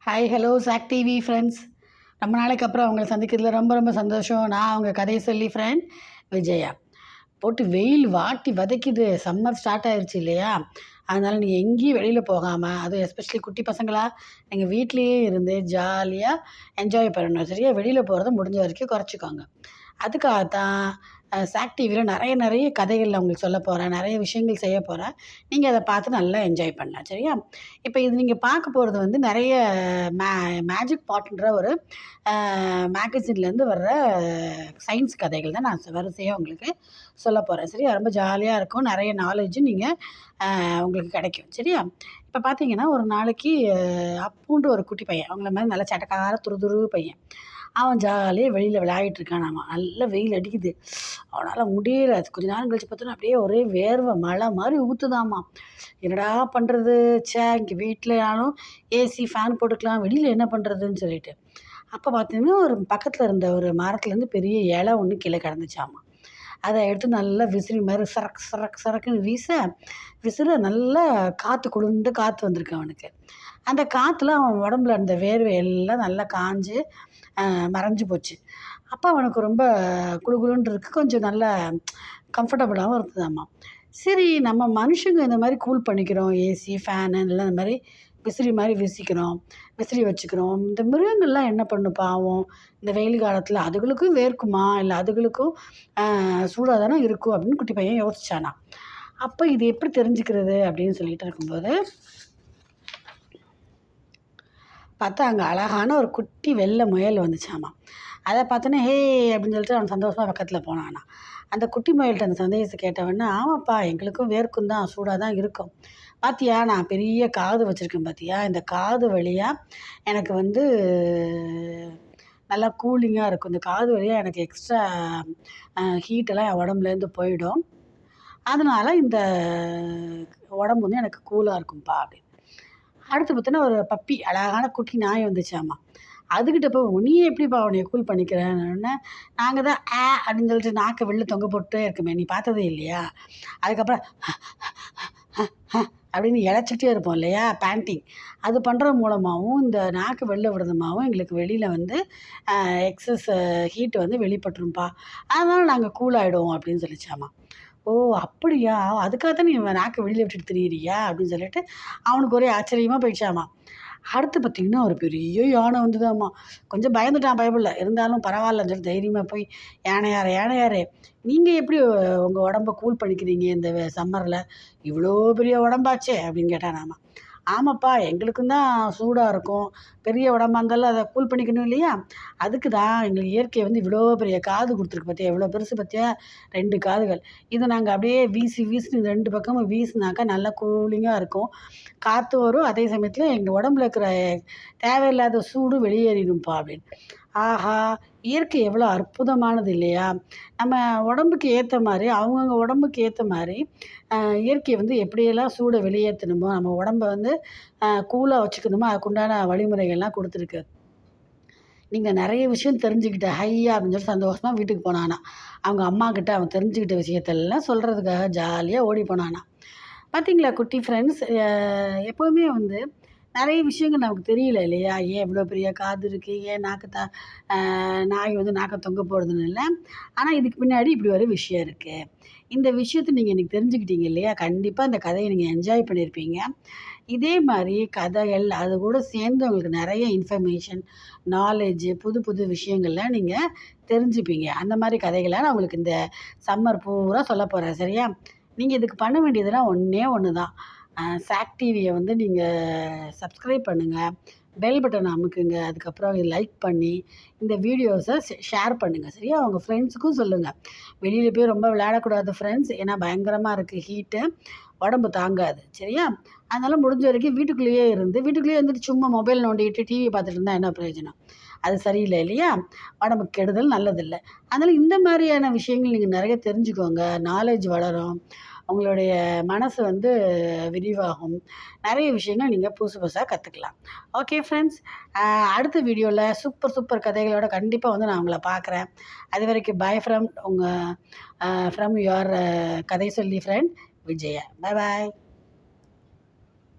Hi hello சாக் TV friends. ரொம்ப நாளைக்கு அப்புறம் அவங்கள சந்திக்கிறதுல ரொம்ப ரொம்ப சந்தோஷம். நான் அவங்க கதையை சொல்லி ஃப்ரெண்ட் விஜயா. போட்டு வெயில் வாட்டி வதைக்குது. சம்மர் ஸ்டார்ட் ஆயிடுச்சு இல்லையா? அதனால் நீங்கள் எங்கேயும் வெளியில் போகாமல், அதுவும் எஸ்பெஷலி குட்டி பசங்களா நீங்கள் வீட்லேயே இருந்து ஜாலியாக என்ஜாய் பண்ணணும். சரியா? வெளியில் போகிறத முடிஞ்ச வரைக்கும் குறைச்சிக்கோங்க. அதுக்காகத்தான் சாக் டிவியில் நிறைய கதைகள் நான் உங்களுக்கு சொல்ல போகிறேன். நிறைய விஷயங்கள் செய்ய போகிறேன். நீங்கள் அதை பார்த்து நல்லா என்ஜாய் பண்ணலாம். சரியா? இப்போ இது நீங்கள் பார்க்க போகிறது வந்து நிறைய மே மேஜிக் பாட்டுன்ற ஒரு மேகசின்லேருந்து வர்ற சயின்ஸ் கதைகள் தான் நான் வரிசையாக உங்களுக்கு சொல்ல போகிறேன். சரியா? ரொம்ப ஜாலியாக இருக்கும். நிறைய நாலேஜும் நீங்கள் உங்களுக்கு கிடைக்கும். சரியா? இப்போ பார்த்தீங்கன்னா, ஒரு நாளைக்கு அப்புன்ற ஒரு குட்டி பையன், அவங்கள மாதிரி நல்லா சட்டக்கார துரு பையன். அவன் ஜாலியாக வெளியில் விளையாடிட்டு இருக்கானாமா. நல்ல வெயில் அடிக்குது. அவனால் முடியல. அது கொஞ்ச நேரம் கழிச்சு பார்த்தோன்னா அப்படியே ஒரே வேர்வை மழை மாதிரி ஊற்றுதாம்மா. என்னடா பண்ணுறது? இங்கே வீட்டிலனாலும் ஏசி ஃபேன் போட்டுக்கலாம், வெளியில் என்ன பண்ணுறதுன்னு சொல்லிட்டு. அப்போ பார்த்தீங்கன்னா, ஒரு பக்கத்தில் இருந்த ஒரு மரத்துலேருந்து பெரிய இலை ஒன்று கீழே கிடந்துச்சாமா. அதை எடுத்து நல்லா விசிறி மாதிரி சரக்குன்னு விசிற நல்லா காற்று குளிர்ந்து காற்று வந்திருக்கு அவனுக்கு. அந்த காற்றுல அவன் உடம்புல இருந்த வேர்வை எல்லாம் நல்லா காஞ்சு மறைஞ்சு போச்சு. அப்போ அவனுக்கு ரொம்ப குளுகுளுன்னு இருக்குது. கொஞ்சம் நல்லா கம்ஃபர்டபுளாகவும் இருந்ததாம்மா. சரி, நம்ம மனுஷங்க இந்த மாதிரி கூல் பண்ணிக்கிறோம். ஏசி, ஃபேனு எல்லாம் இந்த மாதிரி விசிறி மாதிரி விசிறி வச்சுக்கிறோம். இந்த மிருகங்கள்லாம் என்ன பண்ணும் பாவம்? இந்த வெயில் காலத்தில் அதுகளுக்கும் வேர்க்குமா? இல்லை அதுகளுக்கும் சூடாக தானே இருக்கும் அப்படின்னு குட்டி பையன் யோசிச்சானா. அப்போ இது எப்படி தெரிஞ்சுக்கிறது அப்படின்னு சொல்லிட்டு இருக்கும்போது பார்த்தா அங்கே அழகான ஒரு குட்டி வெள்ளை முயல் வந்துச்சாமா. அதை பார்த்தோன்னே ஹே அப்படின்னு சொல்லிட்டு அவன் சந்தோஷமாக பக்கத்தில் போனானா. அந்த குட்டி முயல்கிட்ட அந்த சந்தேகத்தை கேட்டவொடனே, ஆமாப்பா எங்களுக்கும் வேர்க்கும் தான், சூடாக தான் இருக்கும். பார்த்தியா நான் பெரிய காது வச்சுருக்கேன் பார்த்தியா, இந்த காது வழியாக எனக்கு வந்து நல்லா கூலிங்காக இருக்கும். இந்த காது வழியாக எனக்கு எக்ஸ்ட்ரா ஹீட்டெல்லாம் என் உடம்புலேருந்து போயிடும். அதனால் இந்த உடம்பு வந்து எனக்கு கூலாக இருக்கும்ப்பா அப்படின்னு. அடுத்து பார்த்தோன்னா ஒரு பப்பி, அழகான குட்டி நாய் வந்துச்சாமா. அதுக்கிட்ட போய் நீ எப்படிப்பா உன்னைய கூல் பண்ணிக்கிறேன்னொடனே, நாங்கள் தான் அப்படின்னு சொல்லிட்டு நாக்கை வெளில தொங்க போட்டுட்டே இருக்குமே, நீ பார்த்ததே இல்லையா? அதுக்கப்புறம் அப்படின்னு இளைச்சிக்கிட்டே இருப்போம் இல்லையா, பேண்டிங். அது பண்ணுறது மூலமாகவும் இந்த நாக்கு வெளில விடுறதுமாகவும் எங்களுக்கு வெளியில் வந்து எக்ஸஸ் ஹீட் வந்து வெளிப்பட்டுரும்ப்பா. அதனால் நாங்கள் கூல் ஆகிடுவோம் அப்படின்னு சொல்லிச்சாமா. ஓ அப்படியா? அதுக்காக தான் நீ நாக்கை வெளியில் விட்டுட்டு திரியிறியா அப்படின்னு சொல்லிட்டு அவனுக்கு ஒரே ஆச்சரியமாக போயிடுச்சாமா. அடுத்து பார்த்திங்கன்னா ஒரு பெரிய யானை வந்ததாம்மா. கொஞ்சம் பயந்துட்டான், பயப்படல. இருந்தாலும் பரவாயில்லன்னு சொல்லி தைரியமாக போய், யானையாரே நீங்கள் எப்படி உங்கள் உடம்ப கூல் பண்ணிக்கிறீங்க இந்த சம்மரில்? இவ்வளோ பெரிய உடம்பாச்சே அப்படின்னு கேட்டானாமா. ஆமாப்பா எங்களுக்கும் தான் சூடாக இருக்கும். பெரிய உடம்பா இருந்தாலும் அதை கூல் பண்ணிக்கணும் இல்லையா? அதுக்கு தான் எங்களுக்கு இயற்கை வந்து இவ்வளோ பெரிய காது கொடுத்துருக்கு பார்த்தியா, எவ்வளோ பெருசு பார்த்தியா, 2 காதுகள். இதை நாங்கள் அப்படியே வீசின்னு 2 பக்கமும் வீசினாக்கா நல்லா கூலிங்காக இருக்கும். காற்று வரும், அதே சமயத்தில் எங்கள் உடம்புல இருக்கிற தேவையில்லாத சூடு வெளியேறிடும்ப்பா அப்படின்னு. ஆஹா! இயற்கை எவ்வளோ அற்புதமானது இல்லையா? நம்ம உடம்புக்கு ஏற்ற மாதிரி, அவங்கவுங்க உடம்புக்கு ஏற்ற மாதிரி இயற்கை வந்து எப்படியெல்லாம் சூடை வெளியேற்றணுமோ, நம்ம உடம்ப வந்து கூலாக வச்சுக்கணுமோ, அதுக்குண்டான வழிமுறைகள்லாம் கொடுத்துருக்கு. நீங்கள் நிறைய விஷயம் தெரிஞ்சுக்கிட்ட ஹையா அப்படின்னு சொல்லி சந்தோஷமாக வீட்டுக்கு போனானா. அவங்க அம்மாக்கிட்ட அவன் தெரிஞ்சுக்கிட்ட விஷயத்தெல்லாம் சொல்கிறதுக்காக ஜாலியாக ஓடி போனானா. பார்த்தீங்களா குட்டி ஃப்ரெண்ட்ஸ், எப்போவுமே வந்து நிறைய விஷயங்கள் நமக்கு தெரியல இல்லையா? ஏன் இவ்வளோ பெரிய காது இருக்குது? ஏன் நாய் வந்து நாக்க தொங்க போடுறதுன்னு இல்லை. ஆனால் இதுக்கு பின்னாடி இப்படி ஒரு விஷயம் இருக்குது. இந்த விஷயத்த நீங்கள் இன்றைக்கி தெரிஞ்சுக்கிட்டீங்க இல்லையா? கண்டிப்பாக இந்த கதையை நீங்கள் என்ஜாய் பண்ணியிருப்பீங்க. இதே மாதிரி கதைகள் அது கூட சேர்ந்து உங்களுக்கு நிறைய இன்ஃபர்மேஷன், நாலேஜு, புது புது விஷயங்கள்லாம் நீங்கள் தெரிஞ்சுப்பீங்க. அந்த மாதிரி கதைகளை நான் உங்களுக்கு இந்த சம்மர் பூரா சொல்ல போகிறேன். சரியா? நீங்கள் இதுக்கு பண்ண வேண்டியதெல்லாம் ஒன்றே ஒன்று தான். சாக் டிவியை வந்து நீங்கள் சப்ஸ்கிரைப் பண்ணுங்கள், பெல் பட்டன் அமுக்குங்க. அதுக்கப்புறம் லைக் பண்ணி இந்த வீடியோஸை ஷேர் பண்ணுங்கள். சரியா? உங்கள் ஃப்ரெண்ட்ஸுக்கும் சொல்லுங்கள். வெளியில் போய் ரொம்ப விளையாடக்கூடாது ஃப்ரெண்ட்ஸ், ஏன்னா பயங்கரமாக இருக்குது ஹீட்டு, உடம்பு தாங்காது. சரியா? அதனால் முடிஞ்ச வரைக்கும் வீட்டுக்குள்ளேயே இருந்துட்டு சும்மா மொபைல் நோண்டிக்கிட்டு டிவி பார்த்துட்டு இருந்தால் என்ன பிரயோஜனம்? அது சரியில்லை இல்லையா? உடம்புக்கு கெடுதல், நல்லதில்லை. அதனால் இந்த மாதிரியான விஷயங்கள் நீங்கள் நிறைய தெரிஞ்சுக்கோங்க. நாலேஜ் வளரும், உங்களுடைய மனசு வந்து விரிவாகும். நிறைய விஷயங்கள் நீங்கள் புதுசாக கற்றுக்கலாம். ஓகே ஃப்ரெண்ட்ஸ், அடுத்த வீடியோவில் சூப்பர் கதைகளோட கண்டிப்பாக வந்து நான் உங்களை பார்க்குறேன். அது வரைக்கும் பாய் ஃப்ரம் யுவர் கதை சொல்லி ஃப்ரெண்ட் விஜயா. பாய்.